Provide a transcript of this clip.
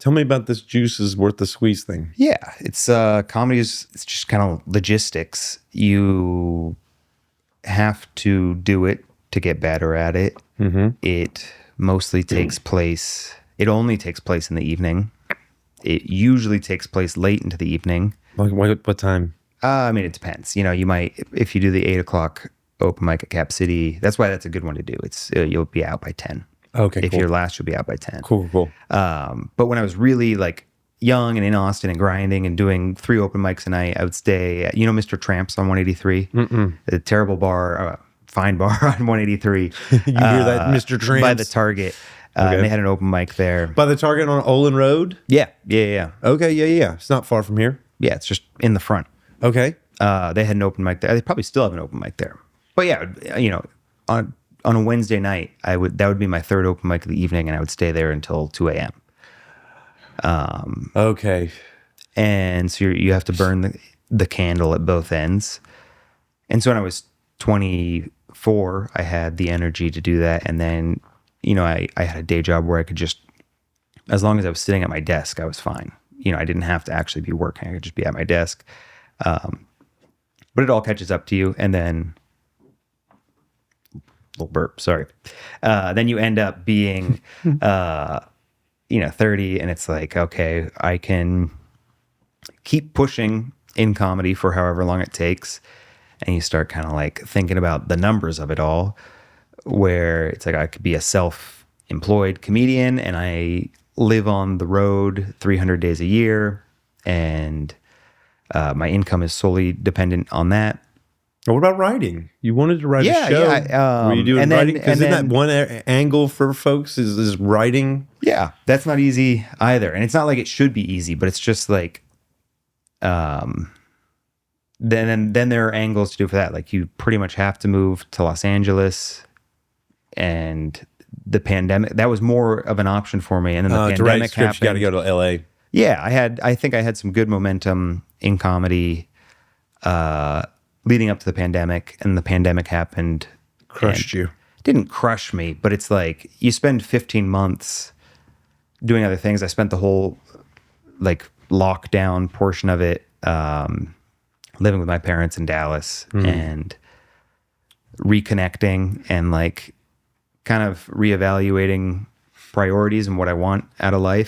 Tell me about this juice is worth the squeeze thing. Yeah, it's comedy it's just kind of logistics. You have to do it to get better at it. Mm-hmm. It mostly takes place. It only takes place in the evening. It usually takes place late into the evening. What time? I mean, it depends. You might, if you do the 8 o'clock open mic at Cap City, that's why that's a good one to do. It's you'll be out by 10. Okay, if cool. you're last, you'll be out by 10. Cool. But when I was really like young and in Austin and grinding and doing 3 open mics a night, I would stay at, Mr. Tramps on 183, a terrible bar, fine bar on 183. You hear that, Mr. Tramps? By the Target. Okay. They had an open mic there. By the Target on Olin Road? Yeah. Okay, yeah. It's not far from here. Yeah, it's just in the front. Okay. They had an open mic there. They probably still have an open mic there. But yeah, on a Wednesday night, that would be my 3rd open mic of the evening, and I would stay there until 2 a.m. Okay. And so you have to burn the candle at both ends. And so when I was 24, I had the energy to do that. And then, I had a day job where I could just, as long as I was sitting at my desk, I was fine. I didn't have to actually be working. I could just be at my desk. But it all catches up to you. And then, little burp, sorry. Then you end up being, 30, and it's like, okay, I can keep pushing in comedy for however long it takes. And you start kind of like thinking about the numbers of it all, where it's like I could be a self-employed comedian and I live on the road 300 days a year, and my income is solely dependent on that. What about writing? You wanted to write a show. Yeah. Were you doing writing? Because isn't that one angle for folks is writing? Yeah, that's not easy either. And it's not like it should be easy, but it's just like, then there are angles to do for that. Like you pretty much have to move to Los Angeles, and the pandemic, that was more of an option for me. And then the pandemic to write scripts, happened. you got to go to LA. Yeah, I think I had some good momentum in comedy leading up to the pandemic, and the pandemic happened. Crushed you. Didn't crush me, but it's like you spend 15 months doing other things. I spent the whole like lockdown portion of it living with my parents in Dallas and reconnecting and like kind of reevaluating priorities and what I want out of life.